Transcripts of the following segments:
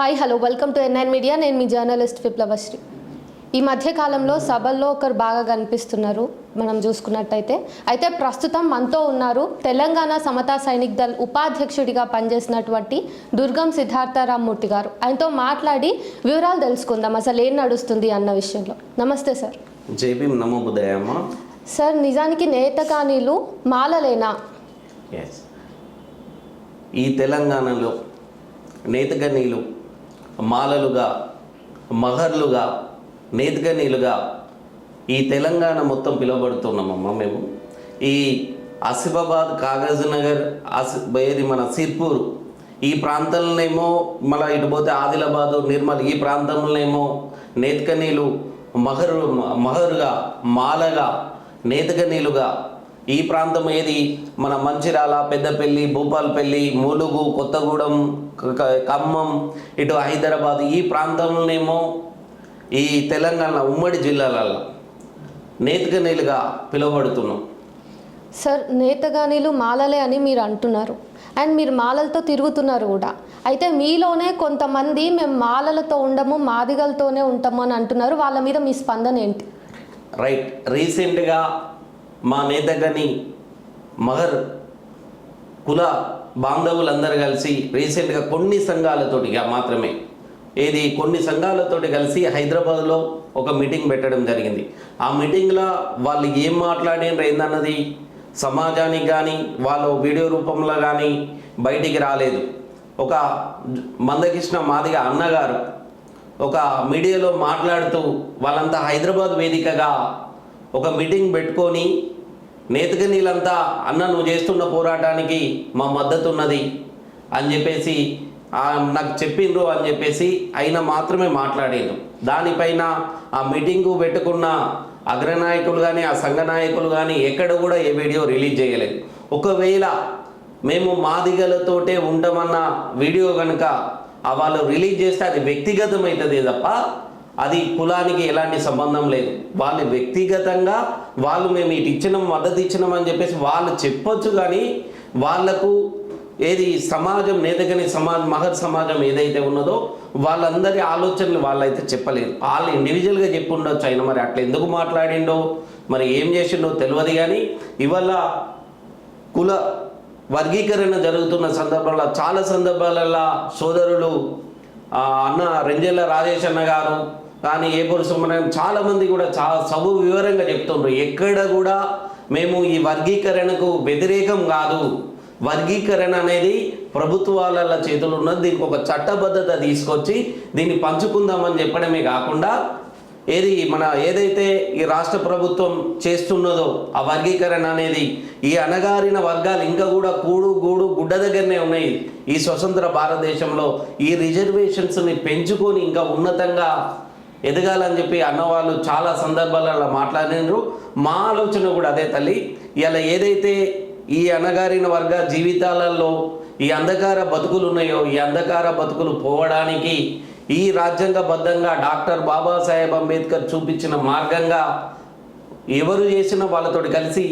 Hi hello welcome to N9 media. నేను మీ journalist విప్లవశ్రీ. ఈ మధ్యకాలంలో సభల్లో ఒకరు బాగా కనిపిస్తున్నారు మనం చూసుకున్నట్టయితే. అయితే ప్రస్తుతం మనతో ఉన్నారు తెలంగాణ సమతా సైనిక్ దళ్ ఉపాధ్యక్షుడిగా పనిచేసినటువంటి దుర్గం సిద్ధార్థరామ్మూర్తి గారు. ఆయనతో మాట్లాడి వివరాలు తెలుసుకుందాం అసలు ఏం నడుస్తుంది అన్న విషయంలో. నమస్తే సార్. జేబీ నమో బుద్ధయమ్మ. సార్, నిజానికి నేతకానీలు మాలలేనా? ఈ తెలంగాణలో నేతగనీలు మాలలుగా, మహర్లుగా, నేతగనీలుగా ఈ తెలంగాణ మొత్తం పిలువబడుతున్నామమ్మ మేము. ఈ ఆసిఫాబాద్, కాగజ్ నగర్, ఏది మన సిర్పూర్ ఈ ప్రాంతంలోనేమో, మళ్ళీ ఇటు పోతే ఆదిలాబాదు, నిర్మల్ ఈ ప్రాంతంలోనేమో నేతగనీలు మహరుగా, మాలగా, నేతగనీలుగా. ఈ ప్రాంతం ఏది మన మంచిర్యాల, పెద్దపల్లి, భూపాలపల్లి, ములుగు, కొత్తగూడెం, ఖమ్మం, ఇటు హైదరాబాద్ ఈ ప్రాంతంలోనేమో ఈ తెలంగాణ ఉమ్మడి జిల్లాలలో నేతగనీలుగా పిలువబడుతున్నాం. సార్, నేతగానీలు మాలలే అని మీరు అంటున్నారు అండ్ మీరు మాలలతో తిరుగుతున్నారు కూడా. అయితే మీలోనే కొంతమంది మేము మాలలతో ఉండము, మాదిగలతోనే ఉంటాము అని అంటున్నారు. వాళ్ళ మీద మీ స్పందన ఏంటి? రైట్. రీసెంట్గా మా నేతగని మహర్ కుల బాంధవులందరూ కలిసి రీసెంట్గా కొన్ని సంఘాలతోటిగా మాత్రమే కొన్ని సంఘాలతోటి కలిసి హైదరాబాద్లో ఒక మీటింగ్ పెట్టడం జరిగింది. ఆ మీటింగ్లో వాళ్ళు ఏం మాట్లాడినారు ఏందన్నది సమాజానికి కానీ వాళ్ళు వీడియో రూపంలో కానీ బయటికి రాలేదు. ఒక మందకృష్ణ మాదిగ అన్నగారు ఒక మీడియాలో మాట్లాడుతూ వాళ్ళంతా హైదరాబాద్ వేదికగా ఒక మీటింగ్ పెట్టుకొని నేతగనీలంతా అన్న నువ్వు చేస్తున్న పోరాటానికి మా మద్దతు ఉన్నది అని చెప్పేసి నాకు చెప్పిండ్రు అని చెప్పేసి ఆయన మాత్రమే మాట్లాడారు. దానిపైన ఆ మీటింగు పెట్టుకున్న అగ్రనాయకులు కానీ ఆ సంఘ నాయకులు కానీ ఎక్కడ కూడా ఏ వీడియో రిలీజ్ చేయలేదు. ఒకవేళ మేము మాదిగలతోటే ఉండమన్న వీడియో కనుక వాళ్ళు రిలీజ్ చేస్తే అది వ్యక్తిగతమవుతుంది తప్ప అది కులానికి ఎలాంటి సంబంధం లేదు. వాళ్ళు వ్యక్తిగతంగా వాళ్ళు మేము ఇటు ఇచ్చినాం, మద్దతు ఇచ్చినాం అని చెప్పేసి వాళ్ళు చెప్పొచ్చు. కానీ వాళ్లకు సమాజం, నేతగని సమాజం, మహర్ సమాజం ఏదైతే ఉన్నదో వాళ్ళందరి ఆలోచనలు వాళ్ళైతే చెప్పలేదు. వాళ్ళు ఇండివిజువల్గా చెప్పి ఉండొచ్చు. అయినా మరి అట్లా ఎందుకు మాట్లాడిండో, మరి ఏం చేసిండో తెలియదు. కానీ ఇవాళ కుల వర్గీకరణ జరుగుతున్న సందర్భంలో చాలా సందర్భాలలో సోదరులు అన్న రెంజెల్ల రాజేష్ అన్న గారు కానీ ఏపూరు సుమన్ చాలామంది కూడా సబు వివరంగా చెప్తుండ్రు. ఎక్కడ కూడా మేము ఈ వర్గీకరణకు వ్యతిరేకం కాదు. వర్గీకరణ అనేది ప్రభుత్వాల చేతులు ఉన్నది. దీనికి ఒక చట్టబద్ధత తీసుకొచ్చి దీన్ని పంచుకుందామని చెప్పడమే కాకుండా ఏదైతే ఈ రాష్ట్ర ప్రభుత్వం చేస్తున్నదో ఆ వర్గీకరణ అనేది ఈ అణగారిన వర్గాలు ఇంకా కూడా గూడు గుడ్డ దగ్గరనే ఉన్నాయి. ఈ స్వతంత్ర భారతదేశంలో ఈ రిజర్వేషన్స్ని పెంచుకొని ఇంకా ఉన్నతంగా ఎదగాలని చెప్పి అన్నవాళ్ళు చాలా సందర్భాలలో మాట్లాడినారు. మా ఆలోచన కూడా అదే తల్లి. ఇలా ఏదైతే ఈ అణగారిన వర్గ జీవితాలలో ఈ అంధకార బతుకులు ఉన్నాయో ఈ అంధకార బతుకులు పోవడానికి ఈ రాజ్యాంగబద్ధంగా డాక్టర్ బాబాసాహెబ్ అంబేద్కర్ చూపించిన మార్గంగా ఎవరు చేసినా వాళ్ళతోటి కలిసి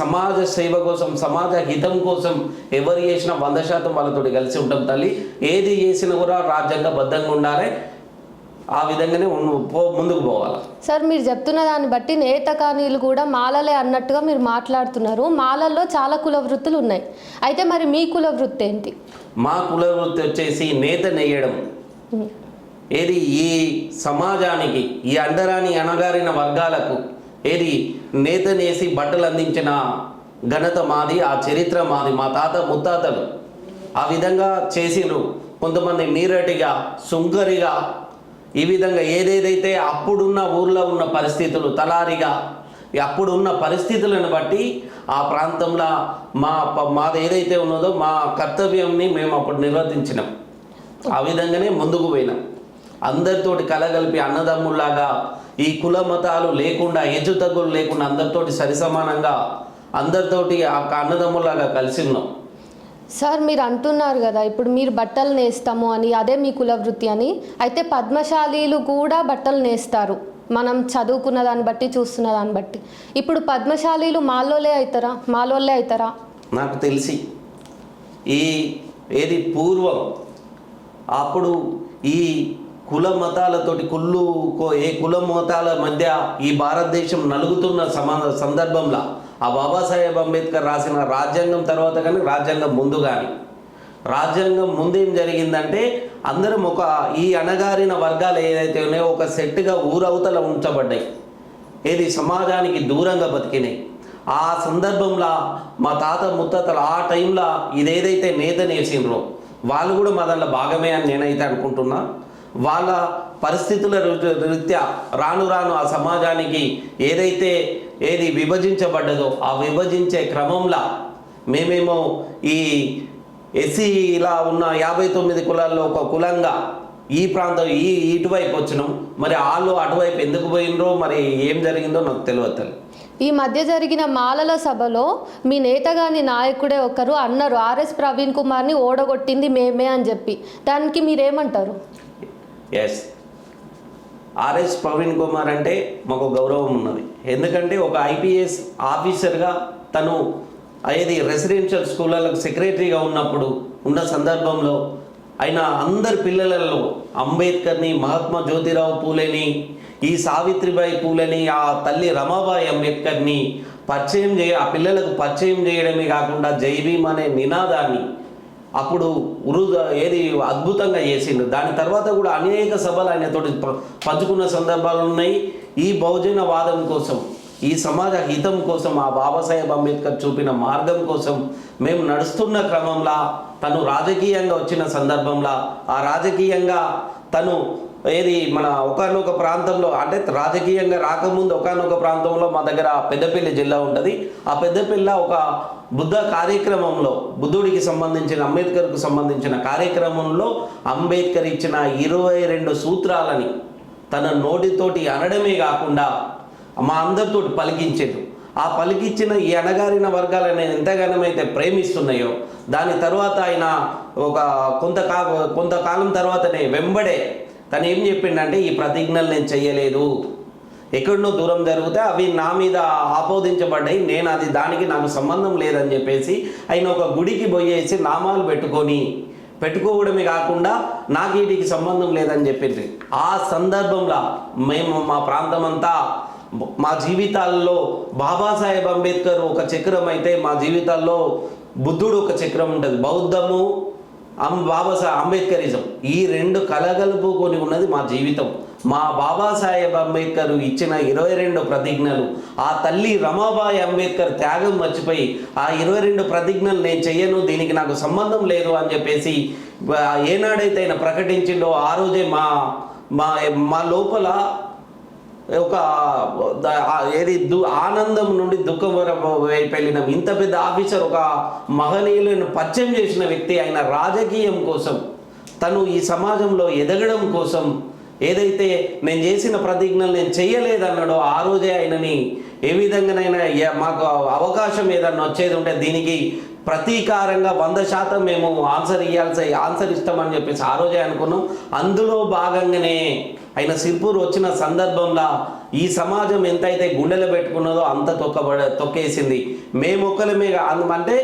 సమాజ సేవ కోసం, సమాజ హితం కోసం ఎవరు చేసినా 100% వాళ్ళతోటి కలిసి ఉంటాం తల్లి. ఏది చేసినా కూడా రాజ్యాంగబద్ధంగా ఉండాలి. ఆ విధంగానే ముందుకు పోవాలి. సార్, మీరు చెప్తున్న దాన్ని బట్టి నేతకానీలు కూడా మాలలే అన్నట్టుగా మీరు మాట్లాడుతున్నారు. మాలల్లో చాలా కుల వృత్తులు ఉన్నాయి. అయితే మరి మీ కుల వృత్తి ఏంటి? మా కుల వృత్తి వచ్చేసి నేత నెయ్యడం. ఈ సమాజానికి ఈ అండరాని అణగారిన వర్గాలకు నేత నేసి బట్టలు అందించిన ఘనత మాది, ఆ చరిత్ర మాది. మా తాత ముత్తాతలు ఆ విధంగా చేసిండ్రు. కొంతమంది నీరటిగా, సుంకరిగా, ఈ విధంగా ఏదేదైతే అప్పుడున్న ఊర్లో ఉన్న పరిస్థితులు తలారిగా అప్పుడున్న పరిస్థితులను బట్టి ఆ ప్రాంతంలో మాది ఏదైతే ఉన్నదో మా కర్తవ్యంని మేము అప్పుడు నిర్వర్తించినాం. ఆ విధంగానే ముందుకు పోయినాం. అందరితోటి కలగలిపి అన్నదమ్ముల్లాగా ఈ కుల మతాలు లేకుండా, హెచ్చుతగ్గులు లేకుండా అందరితోటి సరిసమానంగా అందరితోటి ఆ అన్నదమ్ముల్లాగా కలిసి ఉన్నాం. సార్, మీరు అంటున్నారు కదా ఇప్పుడు మీరు బట్టలు నేస్తాము అని, అదే మీ కుల వృత్తి అని. అయితే పద్మశాలీలు కూడా బట్టలు నేస్తారు మనం చదువుకున్న దాన్ని బట్టి, చూస్తున్న దాన్ని బట్టి. ఇప్పుడు పద్మశాలీలు మాలోళ్ళే అవుతారా? నాకు తెలిసి పూర్వం అప్పుడు ఈ కుల మతాలతోటి ఏ కుల మతాల మధ్య ఈ భారతదేశం నలుగుతున్న సందర్భంలో ఆ బాబాసాహెబ్ అంబేద్కర్ రాసిన రాజ్యాంగం తర్వాత కానీ రాజ్యాంగం ముందు కానీ రాజ్యాంగం ముందేం జరిగిందంటే అందరం ఈ అణగారిన వర్గాలు ఏదైతే ఉన్నాయో ఒక సెట్గా ఊరవతల ఉంచబడ్డాయి, ఏది సమాజానికి దూరంగా బతికినాయి. ఆ సందర్భంలో మా తాత ముత్తాతలు ఆ టైంలో ఇదేదైతే నేత నేసిండ్రో వాళ్ళు కూడా మా దాంట్లో భాగమే అని నేనైతే అనుకుంటున్నా. వాళ్ళ పరిస్థితుల రీత్యా రాను రాను ఆ సమాజానికి ఏది విభజించబడ్డదో ఆ విభజించే క్రమంలో మేమేమో ఈ ఎస్సీలా ఉన్న 59 కులాల్లో ఒక కులంగా ఈ ప్రాంతం ఇటువైపు వచ్చినాం. మరి వాళ్ళు అటువైపు ఎందుకు పోయినరో మరి ఏం జరిగిందో నాకు తెలియదు. ఈ మధ్య జరిగిన మాలల సభలో మీ నేతగాని నాయకుడే ఒకరు అన్నారు, ఆర్ఎస్ ప్రవీణ్ కుమార్ని ఓడగొట్టింది మేమే అని చెప్పి. దానికి మీరేమంటారు? ఎస్, ఆర్ఎస్ ప్రవీణ్ కుమార్ అంటే మాకు గౌరవం ఉన్నది. ఎందుకంటే ఒక ఐపీఎస్ ఆఫీసర్గా తను రెసిడెన్షియల్ స్కూళ్ళకు సెక్రటరీగా ఉన్న సందర్భంలో ఆయన అందరి పిల్లలలో అంబేద్కర్ని, మహాత్మా జ్యోతిరావు పూలేని, ఈ సావిత్రిబాయి పూలేని, ఆ తల్లి రమాబాయి అంబేద్కర్ని ఆ పిల్లలకు పరిచయం చేయడమే కాకుండా జై భీమ్ అనే నినాదాన్ని అప్పుడు అద్భుతంగా చేసిండు. దాని తర్వాత కూడా అనేక సభలు ఆయనతోటి పంచుకున్న సందర్భాలు ఉన్నాయి. ఈ బహుజన వాదం కోసం, ఈ సమాజ హితం కోసం, ఆ బాబాసాహెబ్ అంబేద్కర్ చూపిన మార్గం కోసం మేము నడుస్తున్న క్రమంలో తను రాజకీయంగా వచ్చిన సందర్భంలో ఆ రాజకీయంగా తను మన ఒకానొక ప్రాంతంలో అంటే రాజకీయంగా రాకముందు ఒకానొక ప్రాంతంలో మా దగ్గర పెద్దపల్లి జిల్లా ఉంటుంది. ఆ పెద్దపల్లి ఒక కార్యక్రమంలో బుద్ధుడికి సంబంధించిన అంబేద్కర్కు సంబంధించిన కార్యక్రమంలో అంబేద్కర్ ఇచ్చిన 22 సూత్రాలని తన నోటితోటి అనడమే కాకుండా మా అందరితోటి పలికించారు. ఆ పలికించిన ఈ అణగారిన వర్గాలను ఎంతగానమైతే ప్రేమిస్తున్నాయో దాని తర్వాత ఆయన కొంతకాలం తర్వాతనే వెంబడే తను ఏం చెప్పిండంటే ఈ ప్రతిజ్ఞలు నేను చెయ్యలేదు, ఎక్కడనో దూరం జరిగితే అవి నా మీద ఆపోదించబడ్డాయి, నేను దానికి నాకు సంబంధం లేదని చెప్పేసి ఆయన ఒక గుడికి పోయేసి నామాలు పెట్టుకోవడమే కాకుండా నాకు వీటికి సంబంధం లేదని చెప్పింది. ఆ సందర్భంలో మేము మా ప్రాంతం అంతా మా జీవితాల్లో బాబాసాహెబ్ అంబేద్కర్ ఒక చక్రం అయితే మా జీవితాల్లో బుద్ధుడు ఒక చక్రం ఉంటుంది. బౌద్ధము అంబేద్కరిజం ఈ రెండు కలగలుపుకొని ఉన్నది మా జీవితం. మా బాబాసాహెబ్ అంబేద్కర్ ఇచ్చిన 22 ప్రతిజ్ఞలు, ఆ తల్లి రమాబాయి అంబేద్కర్ త్యాగం మర్చిపోయి ఆ 22 ప్రతిజ్ఞలు నేను చెయ్యను, దీనికి నాకు సంబంధం లేదు అని చెప్పేసి ఏనాడైతే ఆయన ప్రకటించిండో ఆ రోజే మా లోపల ఒక ఆనందం నుండి దుఃఖం వైపు వెళ్ళిన ఇంత పెద్ద ఆఫీసర్, ఒక మహనీయులను పరిచయం చేసిన వ్యక్తి, ఆయన రాజకీయం కోసం తను ఈ సమాజంలో ఎదగడం కోసం ఏదైతే నేను చేసిన ప్రతిజ్ఞలు నేను చెయ్యలేదన్నాడో ఆ రోజే ఆయనని ఏ విధంగానైనా మాకు అవకాశం ఏదన్నా వచ్చేది ఉంటే దీనికి ప్రతీకారంగా 100% మేము ఆన్సర్ ఇస్తామని చెప్పేసి ఆ రోజే అనుకున్నాం. అందులో భాగంగానే ఆయన సిర్పూర్ వచ్చిన సందర్భంలో ఈ సమాజం ఎంతైతే గుండెలో పెట్టుకున్నదో అంత తొక్కేసింది. మేమొక్కలమే అంటే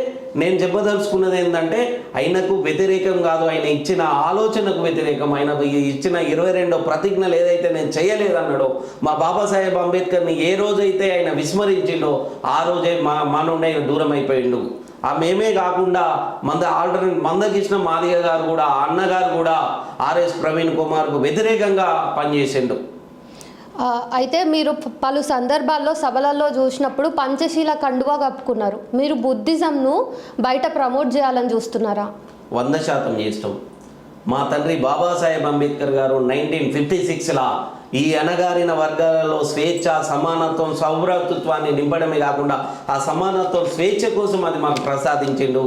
నేను చెప్పదలుచుకున్నది ఏంటంటే ఆయనకు వ్యతిరేకం కాదు, ఆయన ఇచ్చిన ఆలోచనకు వ్యతిరేకం. ఆయన ఇచ్చిన 22 ప్రతిజ్ఞలు ఏదైతే నేను చేయలేదన్నాడో మా బాబాసాహెబ్ అంబేద్కర్ని ఏ రోజైతే ఆయన విస్మరించిండో ఆ రోజే మా నుండి ఆయన దూరం అయిపోయిండు. మేమే కాకుండా మందకృష్ణ మాదిగ గారు కూడా, అన్నగారు కూడా ఆర్ఎస్ ప్రవీణ్ కుమార్కు వ్యతిరేకంగా పనిచేసిండు. అయితే మీరు పలు సందర్భాల్లో సభలలో చూసినప్పుడు పంచశీల కండువా కప్పుకున్నారు. మీరు బుద్ధిజంను బయట ప్రమోట్ చేయాలని చూస్తున్నారా? 100% చేస్తాం. మా తండ్రి బాబాసాహెబ్ అంబేద్కర్ గారు 1956లా ఈ అణగారిన వర్గాలలో స్వేచ్ఛ, సమానత్వం, సౌభ్రాతృత్వాన్ని నింపడమే కాకుండా ఆ సమానత్వం, స్వేచ్ఛ కోసం అది మాకు ప్రసాదించిండు.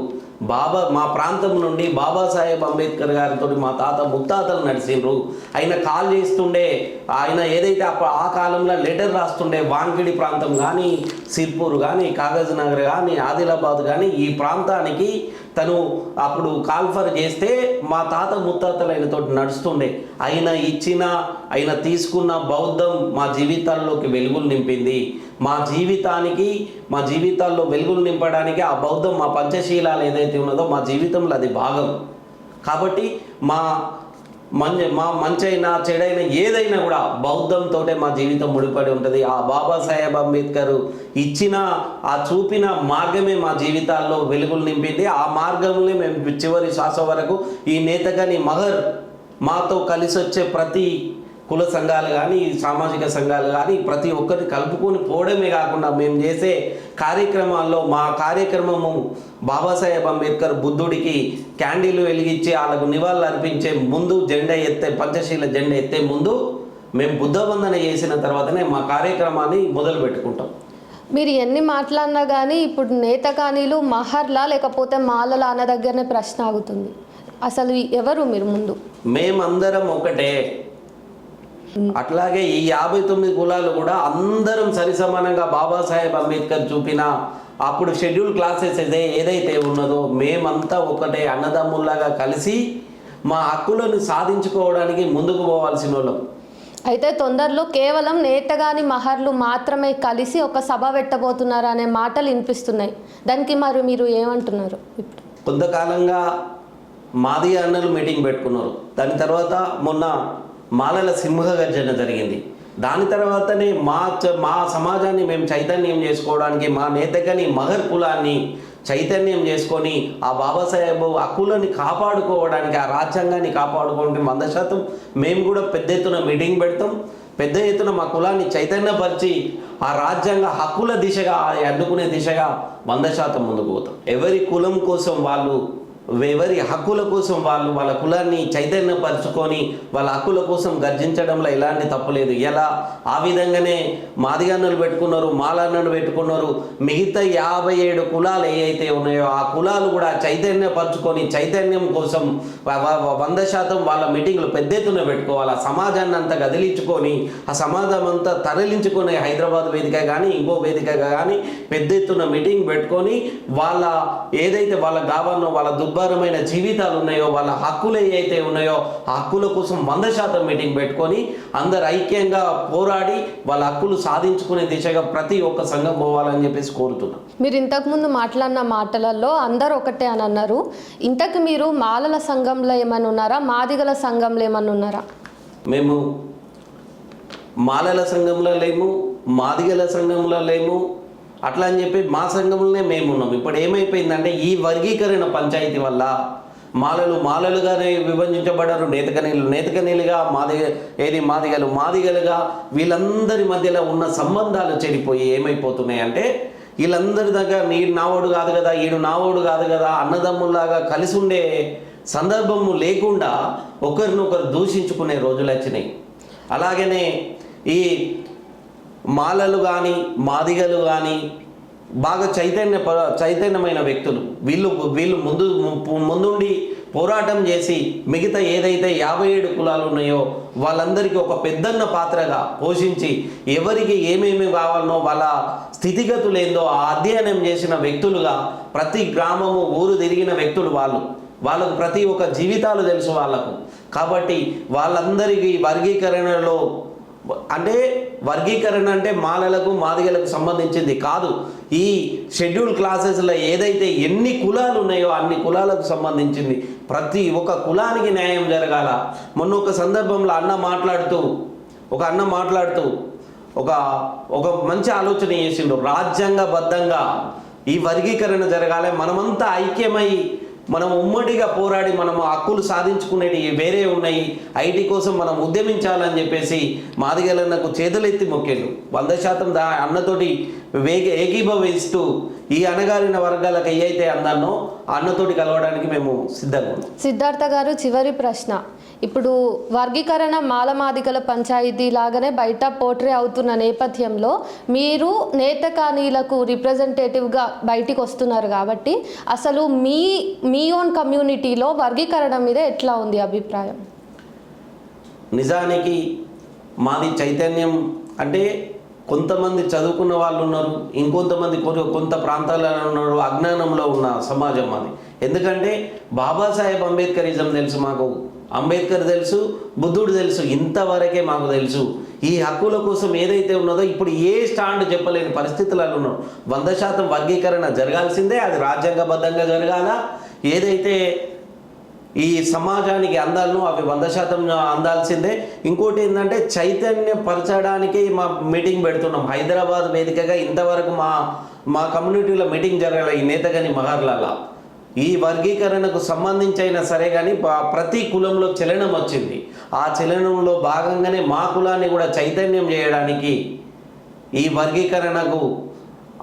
మా ప్రాంతం నుండి బాబాసాహెబ్ అంబేద్కర్ గారితో మా తాత ముత్తాతలు నడిచిండ్రు. ఆయన కాల్ చేస్తుండే, ఆయన ఏదైతే ఆ కాలంలో లెటర్ రాస్తుండే వాంకిడి ప్రాంతం కానీ, సిర్పూర్ కానీ, కాగజ్ నగర్ కానీ, ఆదిలాబాద్ కానీ ఈ ప్రాంతానికి తను అప్పుడు కాల్ఫర్ చేస్తే మా తాత ముత్తాతలు ఆయనతో నడుస్తుండే. ఆయన తీసుకున్న బౌద్ధం మా జీవితాల్లోకి వెలుగులు నింపింది. మా జీవితాల్లో వెలుగులు నింపడానికి ఆ బౌద్ధం, మా పంచశీలాలు ఏదైతే ఉన్నదో మా జీవితంలో అది భాగం. కాబట్టి మా మంచైనా చెడైనా ఏదైనా కూడా బౌద్ధంతో మా జీవితం ముడిపడి ఉంటుంది. ఆ బాబాసాహెబ్ అంబేద్కర్ ఇచ్చిన ఆ చూపిన మార్గమే మా జీవితాల్లో వెలుగులు నింపింది. ఆ మార్గంలో మేము చివరి శ్వాస వరకు ఈ నేతగాని మహర్ మాతో కలిసి వచ్చే ప్రతి కుల సంఘాలు కానీ సామాజిక సంఘాలు కానీ ప్రతి ఒక్కరిని కలుపుకొని పోవడమే కాకుండా మేము చేసే కార్యక్రమాల్లో మా కార్యక్రమము బాబాసాహెబ్ అంబేద్కర్ బుద్ధుడికి క్యాండిల్ వెలిగించి వాళ్ళకు నివాళులు అర్పించే ముందు పంచశీల జెండా ఎత్తే ముందు మేము బుద్ధ వందన చేసిన తర్వాతనే మా కార్యక్రమాన్ని మొదలు పెట్టుకుంటాం. మీరు ఎన్ని మాట్లాడినా కానీ ఇప్పుడు నేతకానీలు మహర్లా లేకపోతే మాలలా అన్న దగ్గరనే ప్రశ్న ఆగుతుంది. అసలు ఎవరు మీరు ముందు? మేమందరం ఒకటే. అట్లాగే ఈ 59 కులాలు కూడా అందరం సరిసమానంగా బాబాసాహెబ్ అంబేద్కర్ చూపిన అప్పుడు షెడ్యూల్ క్లాసెస్ ఏదైతే ఉన్నదో మేమంతా ఒకటే అన్నదమ్ముల్లాగా కలిసి మా హక్కులను సాధించుకోవడానికి ముందుకు పోవాల్సిన వాళ్ళం. అయితే తొందరలో కేవలం నేతగాని మహర్లు మాత్రమే కలిసి ఒక సభ పెట్టబోతున్నారు అనే మాటలు వినిపిస్తున్నాయి. దానికి మరి మీరు ఏమంటున్నారు? ఇప్పుడు కొంతకాలంగా మాది అన్నలు మీటింగ్ పెట్టుకున్నారు. దాని తర్వాత మొన్న మాలల సింహ గర్జన జరిగింది. దాని తర్వాతనే మా సమాజాన్ని మేము చైతన్యం చేసుకోవడానికి మా నేతగాని మహర్ కులాన్ని చైతన్యం చేసుకొని ఆ బాబాసాహెబ్ హక్కులని కాపాడుకోవడానికి ఆ రాజ్యాంగాన్ని కాపాడుకోవడానికి 100% మేము కూడా పెద్ద ఎత్తున మీటింగ్ పెడతాం. పెద్ద ఎత్తున మా కులాన్ని చైతన్యపరిచి ఆ రాజ్యాంగ హక్కుల దిశగా అడ్డుకునే దిశగా 100% ముందుకు పోతాం. ఎవరి కులం కోసం వాళ్ళు ఎవరి హక్కుల కోసం వాళ్ళు వాళ్ళ కులాన్ని చైతన్యపరుచుకొని వాళ్ళ హక్కుల కోసం గర్జించడంలో ఎలాంటి తప్పులేదు. ఎలా ఆ విధంగానే మాదిగన్నలు పెట్టుకున్నారు, మాలన్నలు పెట్టుకున్నారు. మిగతా 57 కులాలు ఏవైతే ఉన్నాయో ఆ కులాలు కూడా చైతన్యపరుచుకొని చైతన్యం కోసం 100% వాళ్ళ మీటింగ్లు పెద్ద ఎత్తున పెట్టుకోవాలి. ఆ సమాజాన్ని అంతా కదిలించుకొని ఆ సమాజం అంతా తరలించుకొని హైదరాబాద్ వేదిక కానీ ఇంకో వేదికగా కానీ పెద్ద ఎత్తున మీటింగ్ పెట్టుకొని వాళ్ళ ఏదైతే వాళ్ళ గావన్నో వాళ్ళ దుర్భరమైన జీవితాలు ఉన్నాయో వాళ్ళ హక్కులు ఏవైతే ఉన్నాయో ఆ హక్కుల కోసం 100% మీటింగ్ పెట్టుకొని అందరు ఐక్యంగా పోరాడి వాళ్ళ హక్కులు సాధించుకునే దిశగా ప్రతి ఒక్క సంఘం పోవాలని చెప్పేసి కోరుతున్నాం. మీరు ఇంతకుముందు మాట్లాడిన మాటలలో అందరు ఒకటే అని అన్నారు. ఇంతకు మీరు మాలల సంఘంలో ఏమన్నా ఉన్నారా, మాదిగల సంఘంలో ఏమన్నా ఉన్నారా? మేము మాలల సంఘంలో లేము, మాదిగల సంఘంలో లేము. అట్లా అని చెప్పి మా సంఘంలోనే మేము ఉన్నాం. ఇప్పుడు ఏమైపోయిందంటే ఈ వర్గీకరణ పంచాయతీ వల్ల మాలలుగానే విభజించబడ్డారు, నేతకనీలుగా మాదిగలుగా వీళ్ళందరి మధ్యలో ఉన్న సంబంధాలు చెడిపోయి ఏమైపోతున్నాయి అంటే వీళ్ళందరి దగ్గర నీడు నావోడు కాదు కదా, ఈడు నావోడు కాదు కదా, అన్నదమ్ముల్లాగా కలిసి ఉండే సందర్భము లేకుండా ఒకరినొకరు దూషించుకునే రోజులు వచ్చినాయి. అలాగనే ఈ మాలలు కానీ మాదిగలు కానీ బాగా చైతన్యమైన వ్యక్తులు వీళ్ళు ముందుండి పోరాటం చేసి మిగతా ఏదైతే 57 కులాలు ఉన్నాయో వాళ్ళందరికీ ఒక పెద్దన్న పాత్రగా పోషించి ఎవరికి ఏమేమి కావాలనో వాళ్ళ స్థితిగతులు ఏందో ఆ అధ్యయనం చేసిన వ్యక్తులుగా ప్రతి గ్రామము ఊరు తిరిగిన వ్యక్తులు వాళ్ళకు ప్రతి ఒక్క జీవితాలు తెలుసు వాళ్ళకు. కాబట్టి వాళ్ళందరికీ వర్గీకరణలో అంటే వర్గీకరణ అంటే మాలలకు మాదిగలకు సంబంధించింది కాదు. ఈ షెడ్యూల్ క్లాసెస్లో ఏదైతే ఎన్ని కులాలు ఉన్నాయో అన్ని కులాలకు సంబంధించింది. ప్రతి ఒక్క కులానికి న్యాయం జరగాల. మొన్న ఒక సందర్భంలో అన్న మాట్లాడుతూ ఒక మంచి ఆలోచన చేసిండు. రాజ్యాంగబద్ధంగా ఈ వర్గీకరణ జరగాలి, మనమంతా ఐక్యమై మనం ఉమ్మడిగా పోరాడి మనము హక్కులు సాధించుకునేవి వేరే ఉన్నాయి, ఐటీ కోసం మనం ఉద్యమించాలని చెప్పేసి మాదిగలన్నకు చేతులెత్తి మొక్కేళ్ళు. 100% అన్నతోటి ఏకీభవిస్తూ ఈ అణగారిన వర్గాలకు ఏవైతే అందానో అన్నతోటి కలవడానికి మేము సిద్ధంగా ఉన్నాం. సిద్ధార్థ గారు, చివరి ప్రశ్న. ఇప్పుడు వర్గీకరణ మాలమాదిగల పంచాయతీ లాగానే బయట పోట్రే అవుతున్న నేపథ్యంలో మీరు నేతకానీలకు రిప్రజెంటేటివ్గా బయటికి వస్తున్నారు కాబట్టి అసలు మీ ఓన్ కమ్యూనిటీలో వర్గీకరణ మీద ఎట్లా ఉంది అభిప్రాయం? నిజానికి మాది చైతన్యం అంటే కొంతమంది చదువుకున్న వాళ్ళు ఉన్నారు, ఇంకొంతమంది కొంత ప్రాంతాలలో ఉన్నారు, అజ్ఞానంలో ఉన్న సమాజం మాది. ఎందుకంటే బాబాసాహెబ్ అంబేద్కరిజం తెలుసు మాకు, అంబేద్కర్ తెలుసు, బుద్ధుడు తెలుసు, ఇంతవరకే మాకు తెలుసు. ఈ హక్కుల కోసం ఏదైతే ఉన్నదో ఇప్పుడు ఏ స్టాండ్ చెప్పలేని పరిస్థితులలో ఉన్నాం. 100% వర్గీకరణ జరగాల్సిందే, అది రాజ్యాంగబద్ధంగా జరగాల. ఏదైతే ఈ సమాజానికి అందాలను అవి 100% అందాల్సిందే. ఇంకోటి ఏంటంటే చైతన్యపరచడానికి మా మీటింగ్ పెడుతున్నాం హైదరాబాద్ వేదికగా. ఇంతవరకు మా కమ్యూనిటీలో మీటింగ్ జరగాలి ఈ నేతగని మహర్లలో. ఈ వర్గీకరణకు సంబంధించైనా సరే కానీ ప్రతి కులంలో చలనం వచ్చింది. ఆ చలనంలో భాగంగానే మా కులాన్ని కూడా చైతన్యం చేయడానికి ఈ వర్గీకరణకు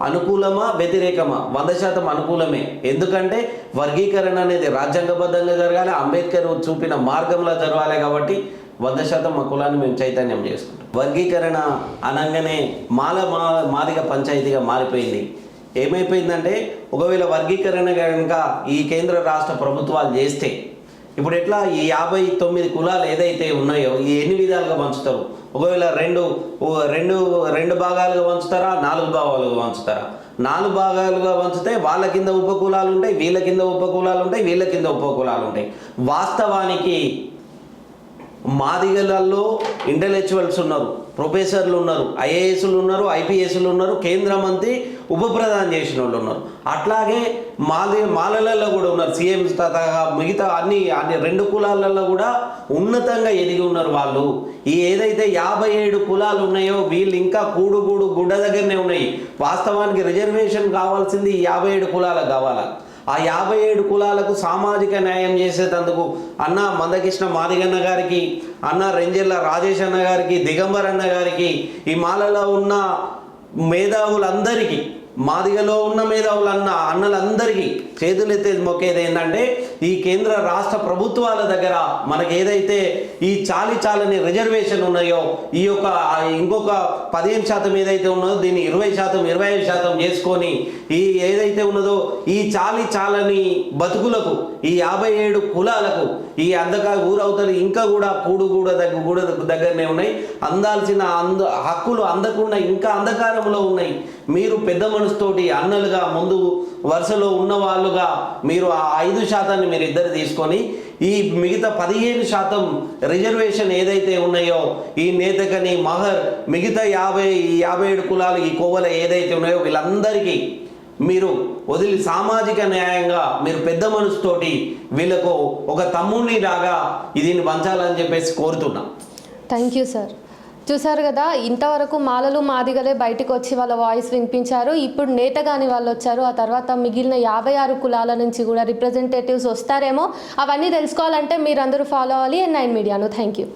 అనుకూలమా వ్యతిరేకమా 100% అనుకూలమే. ఎందుకంటే వర్గీకరణ అనేది రాజ్యాంగబద్ధంగా జరగాలి, అంబేద్కర్ చూపిన మార్గంలో జరగాలి. కాబట్టి 100% మా కులాన్ని మేము చైతన్యం చేసుకుంటాం. వర్గీకరణ అనగానే మాదిగ పంచాయతీగా మారిపోయింది. ఏమైపోయిందంటే ఒకవేళ వర్గీకరణ కనుక ఈ కేంద్ర రాష్ట్ర ప్రభుత్వాలు చేస్తే ఇప్పుడు ఎట్లా ఈ 59 కులాలు ఏదైతే ఉన్నాయో ఈ ఎన్ని విధాలుగా పంచుతారు? ఒకవేళ రెండు భాగాలుగా పంచుతారా, 4 భాగాలుగా పంచుతారా? 4 భాగాలుగా పంచితే వాళ్ళ కింద ఉపకులాలు ఉంటాయి, వీళ్ళ కింద ఉపకులాలు ఉంటాయి, వీళ్ళ కింద ఉపకులాలు ఉంటాయి. వాస్తవానికి మాదిగలలో ఇంటలెక్చువల్స్ ఉన్నారు, ప్రొఫెసర్లు ఉన్నారు, ఐఏఎస్లు ఉన్నారు, ఐపీఎస్లు ఉన్నారు, కేంద్ర మంత్రి ఉప ప్రధాని చేసిన వాళ్ళు ఉన్నారు. అట్లాగే మాలలలో కూడా ఉన్నారు, సీఎం మిగతా అన్ని 2 కులాలలో కూడా ఉన్నతంగా ఎదిగి ఉన్నారు వాళ్ళు. ఈ ఏదైతే 57 కులాలు ఉన్నాయో వీళ్ళు ఇంకా గుడ్డ దగ్గరనే ఉన్నాయి. వాస్తవానికి రిజర్వేషన్ కావాల్సింది 57 కులాలకు కావాలా. ఆ 57 కులాలకు సామాజిక న్యాయం చేసేటందుకు అన్న మందకృష్ణ మాదిగన్న గారికి, అన్న రెంజెల్ల రాజేష్ అన్న గారికి, దిగంబర్ అన్న గారికి, ఈ మాలలో ఉన్న మేధావులందరికీ, మాదిగలో ఉన్న మేధావులు అన్నలందరికీ చేతులెత్తేది మొక్కేది ఏంటంటే ఈ కేంద్ర రాష్ట్ర ప్రభుత్వాల దగ్గర మనకి ఏదైతే ఈ చాలని రిజర్వేషన్ ఉన్నాయో ఈ యొక్క ఇంకొక 15% ఏదైతే ఉన్నదో దీన్ని 20%, 25% చేసుకొని ఈ ఏదైతే ఉన్నదో ఈ చాలని బతుకులకు ఈ 57 కులాలకు ఈ ఊరవతలు ఇంకా కూడా దగ్గరనే ఉన్నాయి. అందాల్సిన హక్కులు అందకుండా ఇంకా అంధకారంలో ఉన్నాయి. మీరు పెద్ద మనసుతోటి అన్నలుగా ముందు వరుసలో ఉన్న వాళ్ళుగా మీరు ఆ 5% మీరు ఇద్దరు తీసుకొని ఈ మిగతా 15% రిజర్వేషన్ ఏదైతే ఉన్నాయో ఈ నేతకని మహర్ మిగతా 57 కులాలు ఈ కోవల ఏదైతే ఉన్నాయో వీళ్ళందరికీ మీరు వదిలి సామాజిక న్యాయంగా మీరు పెద్ద మనసుతోటి వీళ్ళకు ఒక తమ్ముని లాగా దీన్ని పంచాలని చెప్పేసి కోరుతున్నా. Thank you sir. చూసారు కదా, ఇంతవరకు మాలలు మాదిగలే బయటకు వచ్చి వాళ్ళ వాయిస్ వినిపించారు. ఇప్పుడు నేతగాని వాళ్ళు వచ్చారు. ఆ తర్వాత మిగిలిన 56 కులాల నుంచి కూడా రిప్రజెంటేటివ్స్ వస్తారేమో. అవన్నీ తెలుసుకోవాలంటే మీరందరూ ఫాలో అవ్వాలి N9 మీడియాను. Thank you.